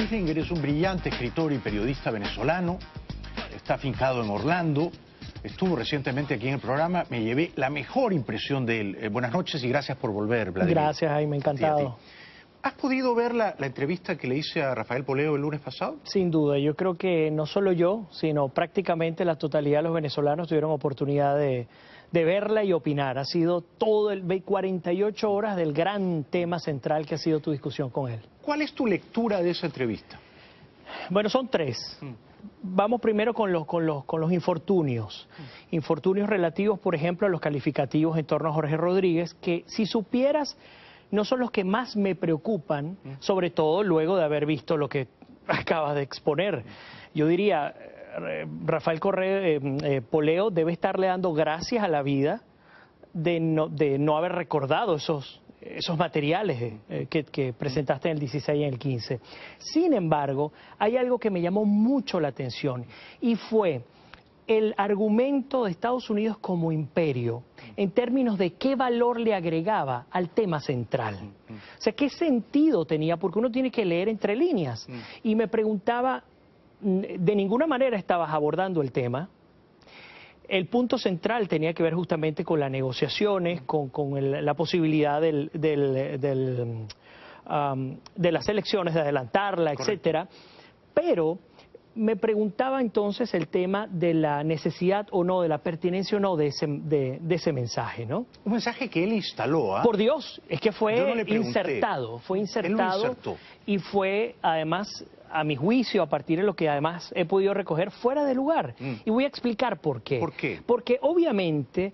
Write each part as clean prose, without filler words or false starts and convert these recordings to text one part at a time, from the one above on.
Kissinger es un brillante escritor y periodista venezolano, está afincado en Orlando, estuvo recientemente aquí en el programa, me llevé la mejor impresión de él. Buenas noches y gracias por volver, Vladimir. Gracias, Jaime, encantado. ¿Has podido ver la entrevista que le hice a Rafael Poleo el lunes pasado? Sin duda, yo creo que no solo yo, sino prácticamente la totalidad de los venezolanos tuvieron oportunidad de verla y opinar. Ha sido todo el 48 horas del gran tema central que ha sido tu discusión con él. ¿Cuál es tu lectura de esa entrevista? Bueno, son tres. Vamos primero con los infortunios. Infortunios relativos, por ejemplo, a los calificativos en torno a Jorge Rodríguez, que si supieras, no son los que más me preocupan, sobre todo luego de haber visto lo que acabas de exponer. Yo diría, Rafael Poleo debe estarle dando gracias a la vida de no haber recordado esos materiales que presentaste en el 16 y en el 15. Sin embargo, hay algo que me llamó mucho la atención y fue el argumento de Estados Unidos como imperio en términos de qué valor le agregaba al tema central. O sea, qué sentido tenía, porque uno tiene que leer entre líneas. Y me preguntaba, de ninguna manera estabas abordando el tema. El punto central tenía que ver justamente con las negociaciones, con la posibilidad de las elecciones, de adelantarla, etcétera. Pero me preguntaba entonces el tema de la necesidad o no, de la pertinencia o no de ese mensaje, ¿no? Un mensaje que él instaló, ¿ah? Por Dios, es que fue insertado. Y fue además, a mi juicio, a partir de lo que además he podido recoger, fuera de lugar. Y voy a explicar por qué. ¿Por qué? Porque obviamente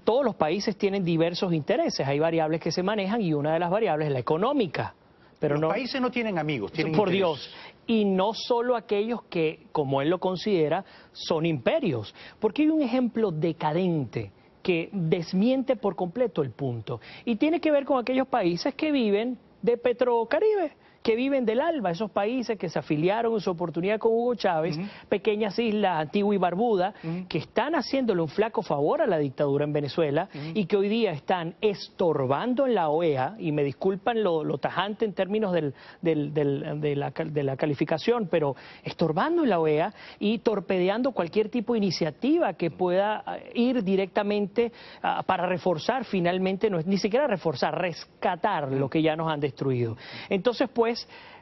todos los países tienen diversos intereses, hay variables que se manejan y una de las variables es la económica. Pero los países no tienen amigos, tienen por intereses. Dios. Y no solo aquellos que, como él lo considera, son imperios. Porque hay un ejemplo decadente que desmiente por completo el punto. Y tiene que ver con aquellos países que viven de Petrocaribe, que viven del ALBA, esos países que se afiliaron en su oportunidad con Hugo Chávez, pequeñas islas, Antigua y Barbuda, que están haciéndole un flaco favor a la dictadura en Venezuela y que hoy día están estorbando en la OEA, y me disculpan lo tajante en términos de la calificación, pero estorbando en la OEA y torpedeando cualquier tipo de iniciativa que pueda ir directamente para reforzar finalmente, ni siquiera reforzar, rescatar lo que ya nos han destruido. Entonces, pues,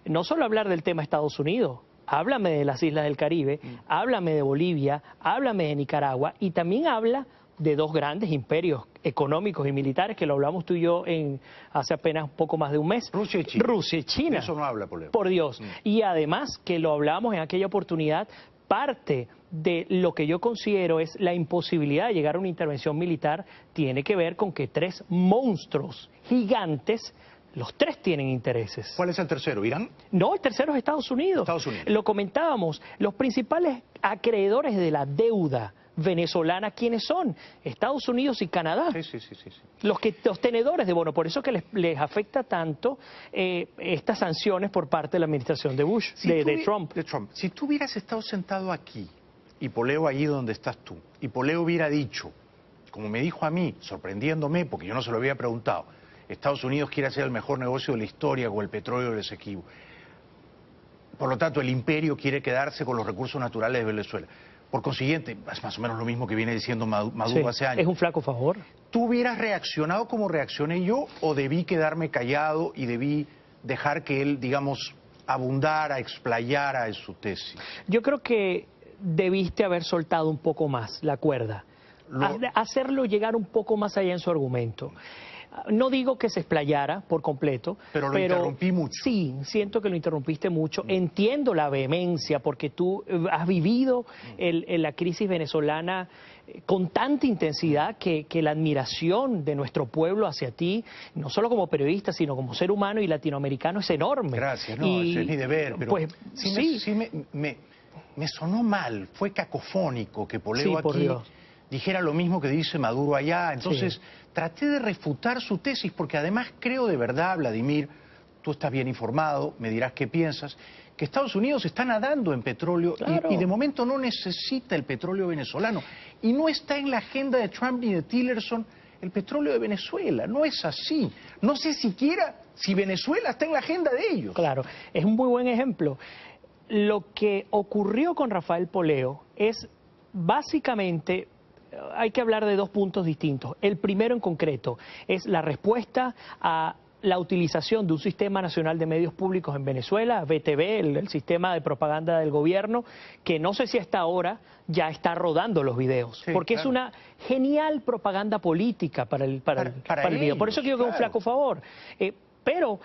no solo hablar del tema Estados Unidos, háblame de las islas del Caribe, háblame de Bolivia, háblame de Nicaragua y también habla de dos grandes imperios económicos y militares que lo hablamos tú y yo hace apenas un poco más de un mes. Rusia y China. Rusia y China. De eso no habla, Poleo. Por Dios. Y además que lo hablamos en aquella oportunidad, parte de lo que yo considero es la imposibilidad de llegar a una intervención militar tiene que ver con que tres monstruos gigantes, los tres tienen intereses. ¿Cuál es el tercero? ¿Irán? No, el tercero es Estados Unidos. Estados Unidos. Lo comentábamos, los principales acreedores de la deuda venezolana, ¿quiénes son? Estados Unidos y Canadá. Sí. Los tenedores de bono, por eso que les afecta tanto estas sanciones por parte de la administración de Bush, de Trump. Si tú hubieras estado sentado aquí y Poleo allí donde estás tú, y Poleo hubiera dicho, como me dijo a mí, sorprendiéndome, porque yo no se lo había preguntado, Estados Unidos quiere hacer el mejor negocio de la historia con el petróleo del Esequibo. Por lo tanto, el imperio quiere quedarse con los recursos naturales de Venezuela. Por consiguiente, es más o menos lo mismo que viene diciendo Maduro hace años. Es un flaco favor. ¿Tú hubieras reaccionado como reaccioné yo o debí quedarme callado y debí dejar que él, digamos, abundara, explayara en su tesis? Yo creo que debiste haber soltado un poco más la cuerda. Hacerlo llegar un poco más allá en su argumento. No digo que se explayara por completo, pero lo interrumpí mucho. Sí, siento que lo interrumpiste mucho. Entiendo la vehemencia porque tú has vivido la crisis venezolana con tanta intensidad que la admiración de nuestro pueblo hacia ti, no solo como periodista, sino como ser humano y latinoamericano, es enorme. Gracias, no, eso es mi deber, pero pues, me sonó mal, fue cacofónico que Poleo aquí dijera lo mismo que dice Maduro allá. Entonces traté de refutar su tesis porque además creo de verdad, Vladimir, tú estás bien informado, me dirás qué piensas, que Estados Unidos está nadando en petróleo y de momento no necesita el petróleo venezolano y no está en la agenda de Trump ni de Tillerson el petróleo de Venezuela. No es así. No sé siquiera si Venezuela está en la agenda de ellos? Claro, es un muy buen ejemplo. Lo que ocurrió con Rafael Poleo es básicamente, hay que hablar de dos puntos distintos. El primero en concreto es la respuesta a la utilización de un sistema nacional de medios públicos en Venezuela, BTV, el sistema de propaganda del gobierno, que no sé si hasta ahora ya está rodando los videos, sí, porque claro, es una genial propaganda política para el video. Por eso ellos, quiero que un flaco favor. Pero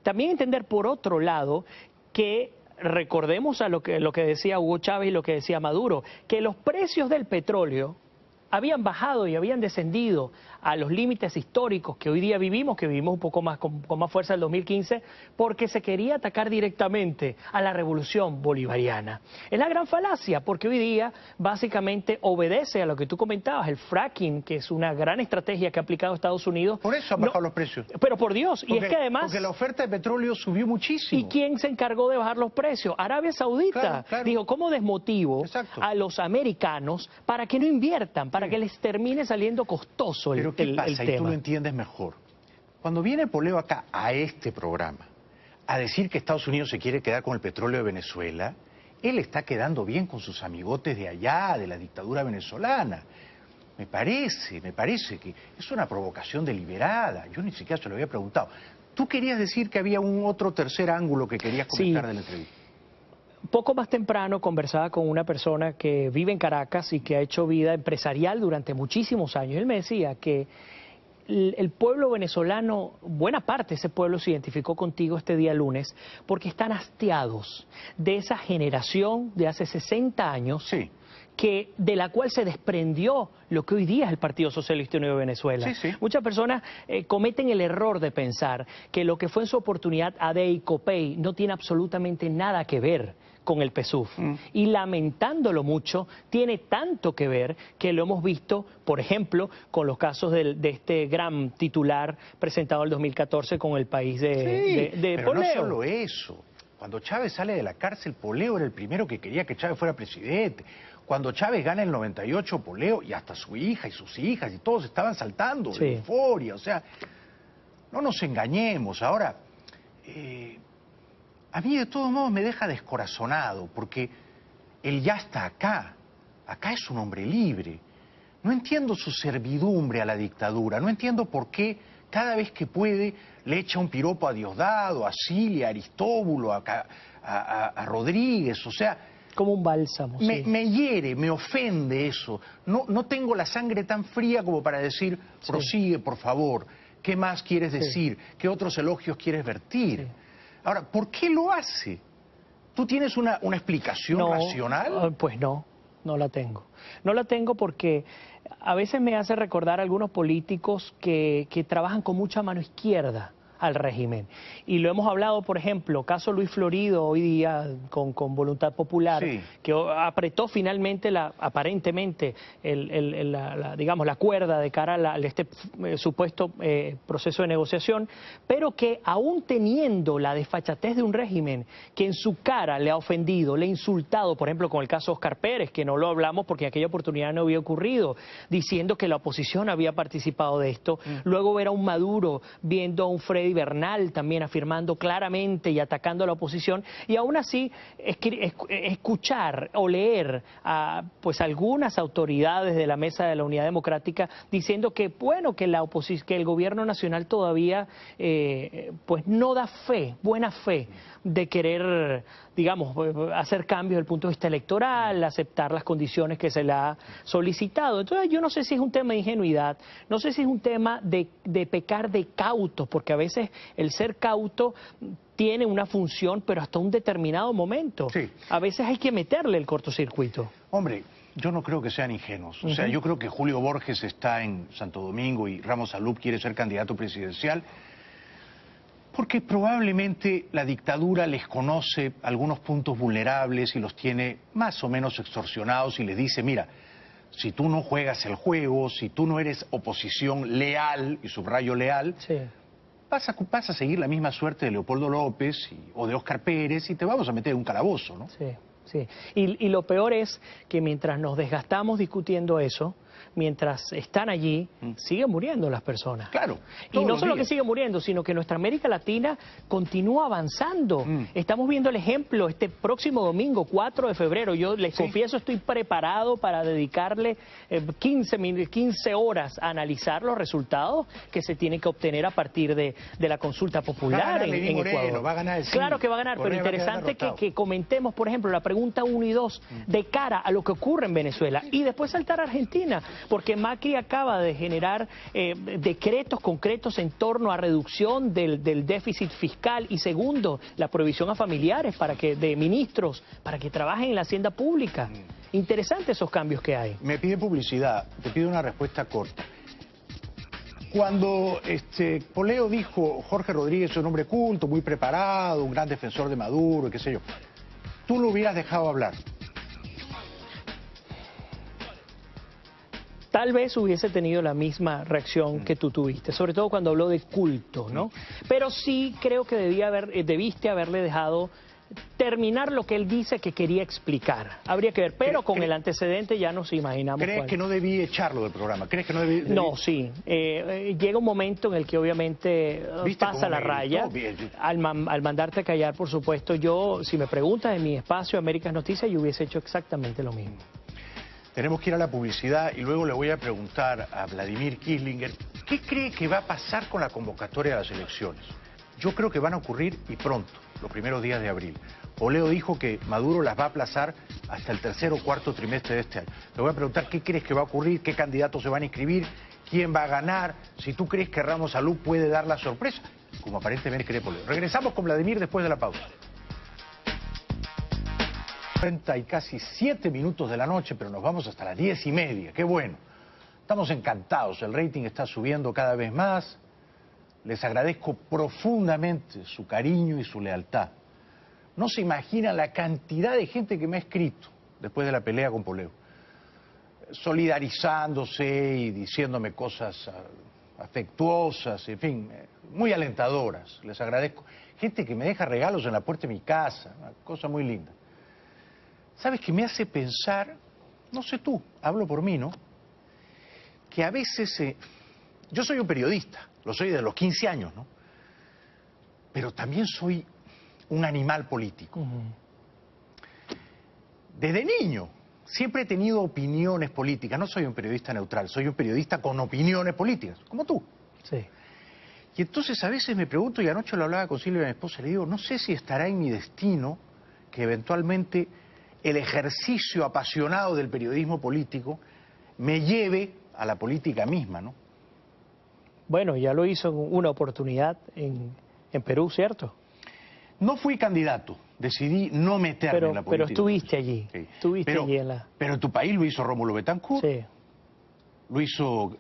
también entender por otro lado que recordemos a lo que decía Hugo Chávez y lo que decía Maduro, que los precios del petróleo habían bajado y habían descendido a los límites históricos que hoy día vivimos, que vivimos un poco más con más fuerza el 2015, porque se quería atacar directamente a la revolución bolivariana. Es la gran falacia, porque hoy día básicamente obedece a lo que tú comentabas, el fracking, que es una gran estrategia que ha aplicado Estados Unidos. Por eso han bajado los precios. Pero por Dios, y es que además... Porque la oferta de petróleo subió muchísimo. ¿Y quién se encargó de bajar los precios? Arabia Saudita. Claro, claro. Dijo, ¿cómo desmotivo a los americanos para que no inviertan, para que les termine saliendo costoso el tema? Pero ¿qué pasa? Y tú lo entiendes mejor. Cuando viene Poleo acá, a este programa, a decir que Estados Unidos se quiere quedar con el petróleo de Venezuela, él está quedando bien con sus amigotes de allá, de la dictadura venezolana. Me parece que es una provocación deliberada. Yo ni siquiera se lo había preguntado. Tú querías decir que había un otro tercer ángulo que querías comentar de la entrevista. Poco más temprano conversaba con una persona que vive en Caracas y que ha hecho vida empresarial durante muchísimos años. Él me decía que el pueblo venezolano, buena parte de ese pueblo se identificó contigo este día lunes porque están hastiados de esa generación de hace 60 años de la cual se desprendió lo que hoy día es el Partido Socialista Unido de Venezuela. Muchas personas cometen el error de pensar que lo que fue en su oportunidad ADE y COPEI no tiene absolutamente nada que ver con el PSUV. Y lamentándolo mucho, tiene tanto que ver que lo hemos visto, por ejemplo, con los casos de este gran titular presentado en el 2014 con el país de pero Poleo. No solo eso. Cuando Chávez sale de la cárcel, Poleo era el primero que quería que Chávez fuera presidente. Cuando Chávez gana el 98, Poleo, y hasta su hija y sus hijas, y todos estaban saltando de euforia. O sea, no nos engañemos. Ahora, a mí de todos modos me deja descorazonado, porque él ya está acá. Acá es un hombre libre. No entiendo su servidumbre a la dictadura. No entiendo por qué cada vez que puede le echa un piropo a Diosdado, a Cilia, a Aristóbulo, a Rodríguez. O sea, como un bálsamo. Me hiere, me ofende eso. No tengo la sangre tan fría como para decir, prosigue, por favor. ¿Qué más quieres decir? ¿Qué otros elogios quieres vertir? Ahora, ¿por qué lo hace? ¿Tú tienes una explicación racional? Pues no la tengo. No la tengo porque a veces me hace recordar a algunos políticos que trabajan con mucha mano izquierda al régimen. Y lo hemos hablado, por ejemplo, caso Luis Florido hoy día con Voluntad Popular, que apretó finalmente aparentemente la cuerda de cara a este supuesto proceso de negociación, pero que aún teniendo la desfachatez de un régimen que en su cara le ha ofendido, le ha insultado, por ejemplo con el caso Oscar Pérez, que no lo hablamos porque en aquella oportunidad no había ocurrido, diciendo que la oposición había participado de esto, luego ver a un Maduro viendo a un Freddy Bernal también afirmando claramente y atacando a la oposición, y aún así escuchar o leer a pues algunas autoridades de la Mesa de la Unidad Democrática diciendo que bueno, que el gobierno nacional todavía pues no da buena fe de querer, digamos, hacer cambios desde el punto de vista electoral, aceptar las condiciones que se le ha solicitado. Entonces yo no sé si es un tema de ingenuidad, no sé si es un tema de pecar de cautos, porque a veces el ser cauto tiene una función, pero hasta un determinado momento. A veces hay que meterle el cortocircuito. Hombre, yo no creo que sean ingenuos. O sea, yo creo que Julio Borges está en Santo Domingo y Ramos Alup quiere ser candidato presidencial porque probablemente la dictadura les conoce algunos puntos vulnerables y los tiene más o menos extorsionados y les dice, mira, si tú no juegas el juego, si tú no eres oposición leal, y subrayo leal, vas a seguir la misma suerte de Leopoldo López o de Oscar Pérez y te vamos a meter en un calabozo, ¿no? Sí. Y lo peor es que mientras nos desgastamos discutiendo eso, mientras están allí, siguen muriendo las personas. Claro. Y no solo que días. siguen muriendo, sino que nuestra América Latina continúa avanzando. Estamos viendo el ejemplo este próximo domingo, 4 de febrero. Yo les confieso, estoy preparado para dedicarle 15 horas a analizar los resultados que se tienen que obtener a partir de la consulta popular en Ecuador. Va a ganar el sí. Claro que va a ganar, pero interesante que comentemos, por ejemplo, la pregunta 1 y 2 de cara a lo que ocurre en Venezuela y después saltar a Argentina, porque Macri acaba de generar decretos concretos en torno a reducción del déficit fiscal y segundo, la prohibición a familiares de ministros para que trabajen en la hacienda pública. Interesantes esos cambios que hay. Me pide publicidad, te pido una respuesta corta. Cuando Poleo dijo Jorge Rodríguez es un hombre culto, muy preparado, un gran defensor de Maduro, qué sé yo, ¿tú lo hubieras dejado hablar? Tal vez hubiese tenido la misma reacción que tú tuviste, sobre todo cuando habló de culto, ¿no? Pero sí creo que debiste haberle dejado terminar lo que él dice que quería explicar. Habría que ver, pero con el antecedente ya nos imaginamos. ¿Crees que no debí echarlo del programa? ¿Crees que no debí? No, sí. Llega un momento en el que obviamente pasa la raya. Al mandarte a callar, por supuesto, yo, si me preguntas en mi espacio Américas Noticias, yo hubiese hecho exactamente lo mismo. Tenemos que ir a la publicidad y luego le voy a preguntar a Vladimir Kislinger ¿qué cree que va a pasar con la convocatoria de las elecciones? Yo creo que van a ocurrir y pronto, los primeros días de abril. Poleo dijo que Maduro las va a aplazar hasta el tercer o cuarto trimestre de este año. Le voy a preguntar qué crees que va a ocurrir, qué candidatos se van a inscribir, quién va a ganar, si tú crees que Ramos Salud puede dar la sorpresa, como aparentemente cree Poleo. Regresamos con Vladimir después de la pausa. 30 y casi 7 minutos de la noche, pero nos vamos hasta las 10:30. Qué bueno. Estamos encantados, el rating está subiendo cada vez más. Les agradezco profundamente su cariño y su lealtad. No se imagina la cantidad de gente que me ha escrito después de la pelea con Poleo, solidarizándose y diciéndome cosas afectuosas, en fin, muy alentadoras. Les agradezco. Gente que me deja regalos en la puerta de mi casa, una cosa muy linda. ¿Sabes qué me hace pensar? No sé tú, hablo por mí, ¿no? Que a veces... yo soy un periodista, lo soy desde los 15 años, ¿no? Pero también soy un animal político. Desde niño siempre he tenido opiniones políticas, no soy un periodista neutral, soy un periodista con opiniones políticas, como tú. Sí. Y entonces a veces me pregunto, y anoche lo hablaba con Silvia, mi esposa, le digo, no sé si estará en mi destino que eventualmente el ejercicio apasionado del periodismo político me lleve a la política misma, ¿no? Bueno, ya lo hizo en una oportunidad en Perú, ¿cierto? No fui candidato, decidí no meterme en la política. Pero estuviste allí, sí. allí en la... Pero en tu país lo hizo Rómulo Betancourt, sí. Lo hizo,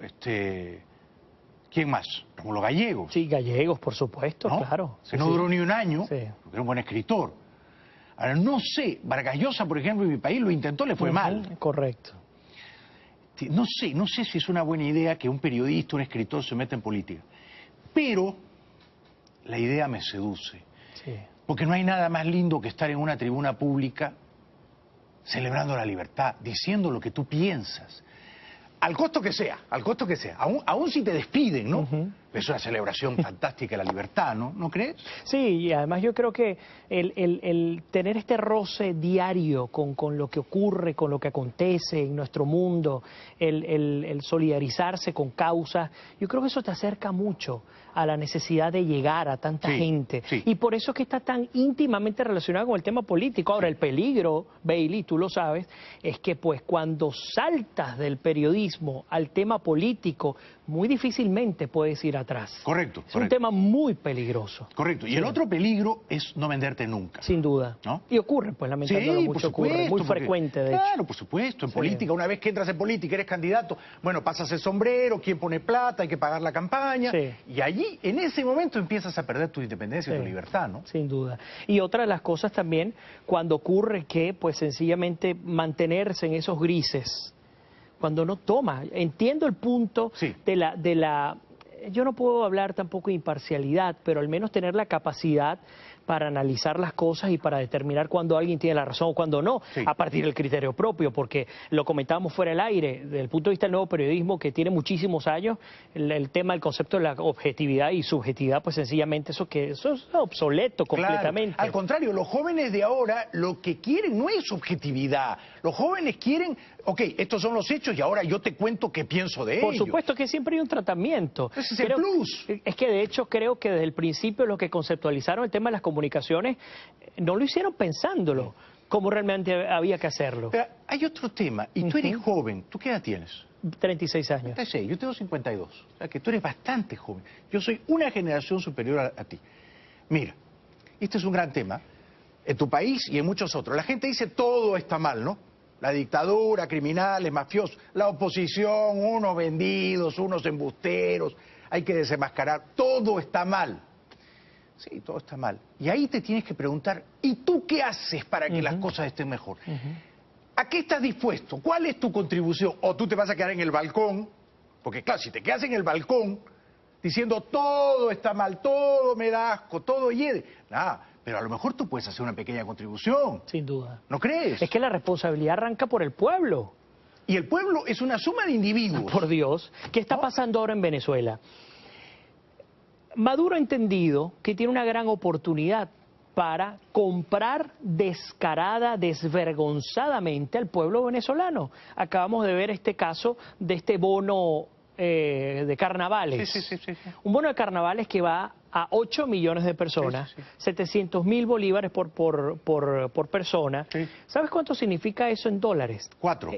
¿quién más? Rómulo Gallegos. Sí, Gallegos, por supuesto, ¿no? claro. Que no duró ni un año, sí. Porque era un buen escritor. Ahora, no sé, Vargas Llosa, por ejemplo, en mi país lo intentó, le fue mal. Correcto. No sé si es una buena idea que un periodista, un escritor se meta en política. Pero la idea me seduce. Sí. Porque no hay nada más lindo que estar en una tribuna pública celebrando la libertad, diciendo lo que tú piensas. Al costo que sea, aún si te despiden, ¿no? Es una celebración fantástica de la libertad, ¿no? ¿No crees? Sí, y además yo creo que el tener este roce diario con lo que ocurre, con lo que acontece en nuestro mundo, el solidarizarse con causas, yo creo que eso te acerca mucho a la necesidad de llegar a tanta gente. Sí. Y por eso es que está tan íntimamente relacionado con el tema político. Ahora, el peligro, Bailey, tú lo sabes, es que pues cuando saltas del periodismo al tema político, muy difícilmente puedes ir atrás. Correcto. Es un tema muy peligroso. Correcto. Y el otro peligro es no venderte nunca. Sin duda. ¿No? Y ocurre, pues lamentablemente mucho, ocurre, muy frecuente, de hecho. Claro, por supuesto. En política, una vez que entras en política, eres candidato, bueno, pasas el sombrero, quién pone plata, hay que pagar la campaña. Sí. Y allí, en ese momento, empiezas a perder tu independencia y tu libertad, ¿no? Sin duda. Y otra de las cosas también, cuando ocurre que, pues sencillamente mantenerse en esos grises, cuando no toma. Entiendo el punto de la... Yo no puedo hablar tampoco de imparcialidad, pero al menos tener la capacidad para analizar las cosas y para determinar cuándo alguien tiene la razón o cuándo no, Sí. a partir del criterio propio, porque lo comentábamos fuera del aire, desde el punto de vista del nuevo periodismo que tiene muchísimos años, el tema, el concepto de la objetividad y subjetividad, pues sencillamente eso es obsoleto completamente. Claro. Al contrario, los jóvenes de ahora lo que quieren no es objetividad. Los jóvenes quieren, ok, estos son los hechos y ahora yo te cuento qué pienso de Por ellos. supuesto que siempre hay un tratamiento. Ese es el plus. Es que de hecho creo que desde el principio los que conceptualizaron el tema de las comunicaciones no lo hicieron pensándolo como realmente había que hacerlo. Pero hay otro tema, y tú eres joven, ¿tú qué edad tienes? 36 años. 36, yo tengo 52, o sea que tú eres bastante joven. Yo soy una generación superior a ti. Mira, este es un gran tema, en tu país y en muchos otros. La gente dice todo está mal, ¿no? La dictadura, criminales, mafiosos, la oposición, unos vendidos, unos embusteros, hay que desenmascarar, todo está mal. Sí, todo está mal. Y ahí te tienes que preguntar, ¿y tú qué haces para que las cosas estén mejor? ¿A qué estás dispuesto? ¿Cuál es tu contribución? ¿O tú te vas a quedar en el balcón? Porque claro, si te quedas en el balcón diciendo todo está mal, todo me da asco, todo hiede, nada, pero a lo mejor tú puedes hacer una pequeña contribución. Sin duda. ¿No crees? Es que la responsabilidad arranca por el pueblo. Y el pueblo es una suma de individuos. Por Dios. ¿Qué está pasando ahora en Venezuela? Maduro ha entendido que tiene una gran oportunidad para comprar descarada, desvergonzadamente al pueblo venezolano. Acabamos de ver este caso de este bono de carnavales. Sí. Un bono de carnavales que va a 8 millones de personas, Sí. 700.000 bolívares por persona. Sí. ¿Sabes cuánto significa eso en dólares? 4.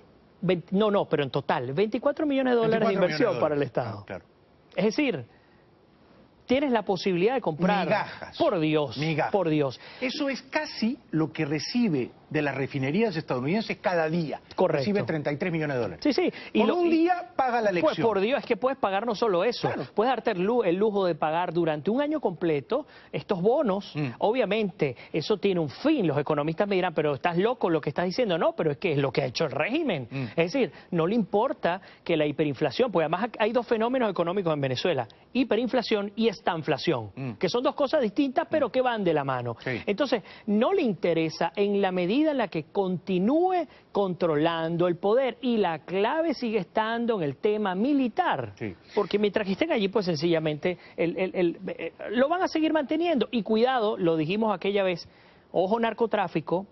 No, pero en total, 24 millones de dólares de 24 inversión millones de para el dólares. Estado. Claro. Es decir, tienes la posibilidad de comprar. Migajas. Por Dios, Migajas. por Dios. Eso es casi lo que recibe de las refinerías estadounidenses cada día. Correcto. Recibe 33 millones de dólares. Sí, sí. Por un día paga la Pues lección. por Dios, es que puedes pagar no solo eso, Claro. puedes darte el lujo de pagar durante un año completo estos bonos. Obviamente, eso tiene un fin. Los economistas me dirán, pero estás loco lo que estás diciendo. No, pero es que es lo que ha hecho el régimen. Es decir, no le importa que la hiperinflación, porque además hay dos fenómenos económicos en Venezuela, hiperinflación y estanflación, que son dos cosas distintas, pero que van de la mano. Sí. Entonces, no le interesa en la medida en la que continúe controlando el poder, y la clave sigue estando en el tema militar, Sí. porque mientras que estén allí, pues sencillamente lo van a seguir manteniendo. Y cuidado, lo dijimos aquella vez, ojo narcotráfico,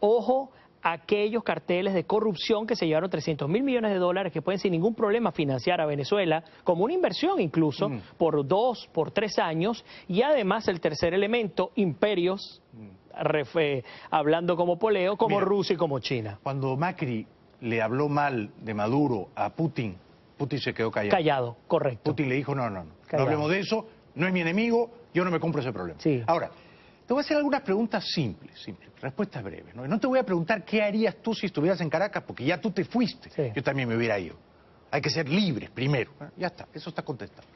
ojo aquellos carteles de corrupción que se llevaron 300.000 millones de dólares, que pueden sin ningún problema financiar a Venezuela, como una inversión incluso, por 2, por 3 años, y además el tercer elemento, imperios, hablando como poleo, como Mira, Rusia y como China. Cuando Macri le habló mal de Maduro a Putin, Putin se quedó callado. Callado, correcto. Putin le dijo, no Callado. hablemos de eso, no es mi enemigo, yo no me compro ese problema. Sí. Ahora, te voy a hacer algunas preguntas simples, respuestas breves. No te voy a preguntar qué harías tú si estuvieras en Caracas, porque ya tú te fuiste, Sí. yo también me hubiera ido. Hay que ser libres primero, ya está, eso está contestado.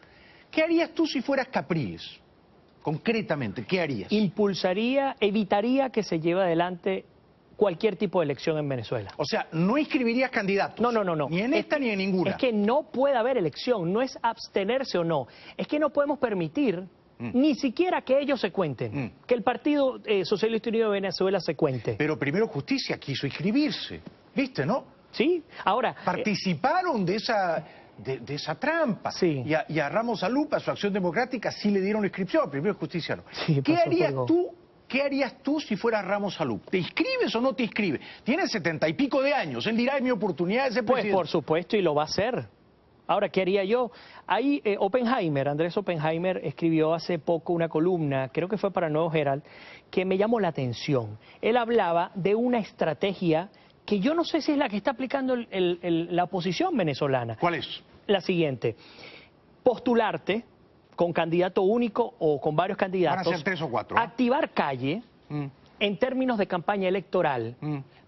¿Qué harías tú si fueras Capriles? Concretamente, ¿qué harías? Evitaría que se lleve adelante cualquier tipo de elección en Venezuela. O sea, no inscribirías candidatos. No. Ni en esta ni en ninguna. Es que no puede haber elección, no es abstenerse o no. Es que no podemos permitir ni siquiera que ellos se cuenten, que el Partido Socialista Unido de Venezuela se cuente. Pero primero Justicia quiso inscribirse, ¿viste, no? ¿Sí? Ahora, Participaron de esa trampa. Sí. Y a Ramos Alupa, su Acción Democrática, sí le dieron la inscripción, primero Justicia no. Sí, ¿Qué pasó harías fuego. tú? ¿Qué harías tú si fueras Ramos Alup? ¿Te inscribes o no te inscribes? Tienes 70 y pico de años. Él dirá, es mi oportunidad de ser pues presidente. por supuesto, y lo va a hacer. Ahora, ¿qué haría yo? Ahí Andrés Oppenheimer escribió hace poco una columna, creo que fue para Nuevo Herald, que me llamó la atención. Él hablaba de una estrategia que yo no sé si es la que está aplicando la oposición venezolana. ¿Cuál es? La siguiente: postularte con candidato único o con varios candidatos. Van a ser 3 o 4. Activar calle en términos de campaña electoral.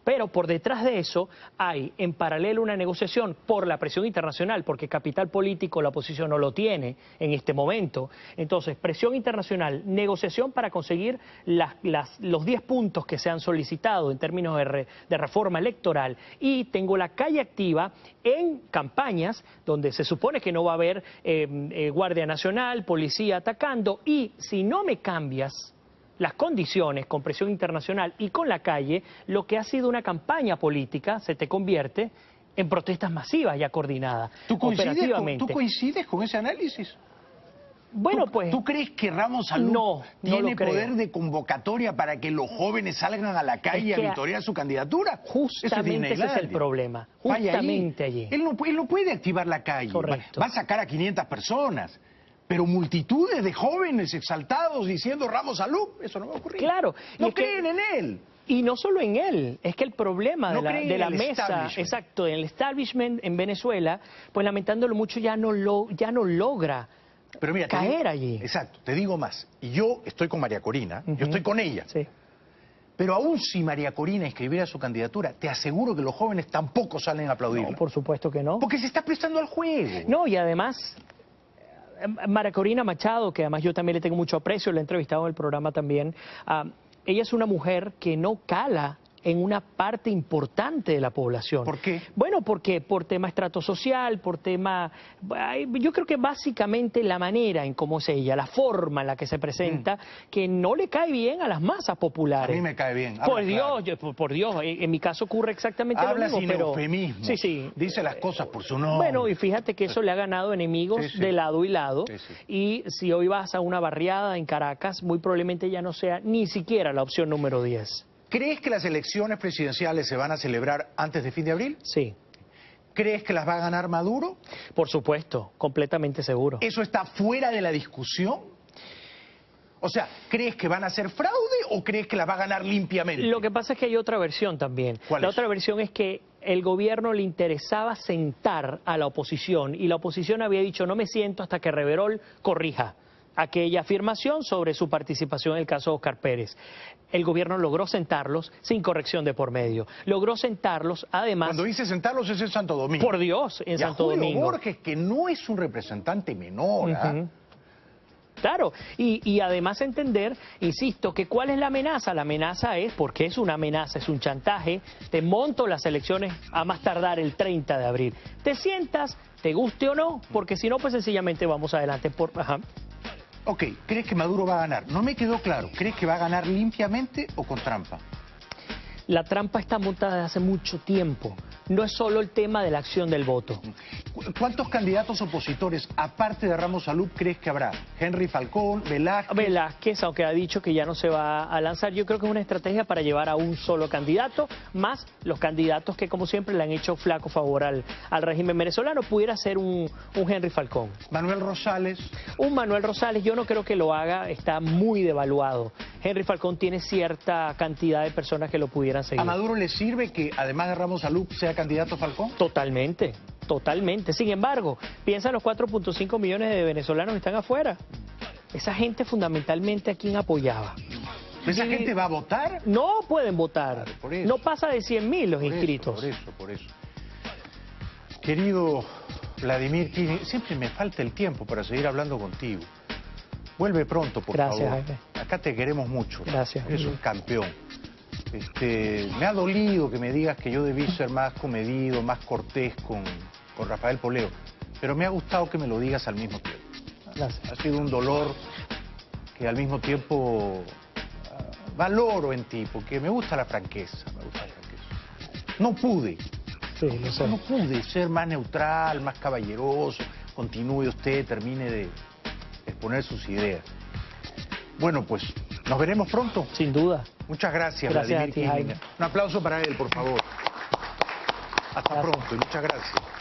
Pero por detrás de eso hay en paralelo una negociación por la presión internacional, porque capital político la oposición no lo tiene en este momento. Entonces, presión internacional, negociación para conseguir los 10 puntos que se han solicitado en términos de reforma electoral. Y tengo la calle activa en campañas donde se supone que no va a haber Guardia Nacional, policía atacando. Y si no me cambias las condiciones con presión internacional y con la calle, lo que ha sido una campaña política se te convierte en protestas masivas ya coordinadas, operativamente. ¿Tú coincides con ese análisis? Bueno, pues... ¿Tú crees que Ramos Salud no tiene lo creo. poder de convocatoria para que los jóvenes salgan a la calle a victoriar su candidatura? Justamente ese es el problema. Justamente allí. Él no puede activar la calle. Correcto. Va a sacar a 500 personas. Pero multitudes de jóvenes exaltados diciendo Ramos Salud, eso no va a ocurrir. Claro. No creen en él. Y no solo en él, es que el problema No de la mesa, exacto, en el establishment en Venezuela, pues lamentándolo mucho ya no logra pero mira, caer allí. Exacto, te digo más. Y yo estoy con María Corina, yo estoy con ella. Sí. Pero aún si María Corina inscribiera su candidatura, te aseguro que los jóvenes tampoco salen a aplaudirla. No, por supuesto que no. Porque se está prestando al juego. No, y además, María Corina Machado, que además yo también le tengo mucho aprecio, la he entrevistado en el programa también, ella es una mujer que no cala en una parte importante de la población. ¿Por qué? Bueno, porque por tema estrato social, por tema... Yo creo que básicamente la manera en cómo es ella, la forma en la que se presenta, que no le cae bien a las masas populares. A mí me cae bien. Por Dios, por Dios, en mi caso ocurre exactamente lo mismo. Habla sin eufemismo. Sí, sí. Dice las cosas por su nombre. Bueno, y fíjate que eso le ha ganado enemigos de lado y lado. Y si hoy vas a una barriada en Caracas, muy probablemente ya no sea ni siquiera la opción número 10. ¿Crees que las elecciones presidenciales se van a celebrar antes de fin de abril? Sí. ¿Crees que las va a ganar Maduro? Por supuesto, completamente seguro. ¿Eso está fuera de la discusión? O sea, ¿crees que van a hacer fraude o crees que las va a ganar limpiamente? Lo que pasa es que hay otra versión también. ¿Cuál La es? otra versión es que el gobierno le interesaba sentar a la oposición y la oposición había dicho no me siento hasta que Reverol corrija aquella afirmación sobre su participación en el caso de Óscar Pérez. El gobierno logró sentarlos sin corrección de por medio. Logró sentarlos, además... Cuando dice sentarlos es en Santo Domingo. Por Dios, en Santo Julio Domingo. Borges, que no es un representante menor. Claro, y además entender, insisto, que ¿cuál es la amenaza? La amenaza es, porque es una amenaza, es un chantaje, te monto las elecciones a más tardar el 30 de abril. Te sientas, te guste o no, porque si no, pues sencillamente vamos adelante. Ok, ¿crees que Maduro va a ganar? No me quedó claro. ¿Crees que va a ganar limpiamente o con trampa? La trampa está montada desde hace mucho tiempo. No es solo el tema de la acción del voto. ¿Cuántos candidatos opositores, aparte de Ramos Salud, crees que habrá? Henry Falcón, Velázquez... Velázquez, aunque ha dicho que ya no se va a lanzar, yo creo que es una estrategia para llevar a un solo candidato, más los candidatos que, como siempre, le han hecho flaco favor al régimen venezolano. Pudiera ser un Henry Falcón. Manuel Rosales... Un Manuel Rosales, yo no creo que lo haga, está muy devaluado. Henry Falcón tiene cierta cantidad de personas que lo pudieran seguir. ¿A Maduro le sirve que, además de Ramos Salud, sea candidato Falcón? Totalmente, totalmente. Sin embargo, piensa en los 4.5 millones de venezolanos que están afuera. Esa gente fundamentalmente a quién apoyaba. ¿Esa gente va a votar? No pueden votar. Claro, por eso. No pasa de 100.000 los inscritos. Por eso. Querido Vladimir Kini, siempre me falta el tiempo para seguir hablando contigo. Vuelve pronto, por favor. Gracias, Jaime. Acá te queremos mucho. Gracias. Eres un campeón. Me ha dolido que me digas que yo debí ser más comedido, más cortés con Rafael Poleo, pero me ha gustado que me lo digas al mismo tiempo. Gracias. Ha sido un dolor que al mismo tiempo valoro en ti, porque me gusta la franqueza, No pude. Sí, lo sé. No pude ser más neutral, más caballeroso, continúe usted, termine de exponer sus ideas. Bueno, pues, nos veremos pronto. Sin duda. Muchas gracias, Gracias Vladimir a ti, Kini. Jaime. Un aplauso para él, por favor. Hasta pronto y muchas gracias.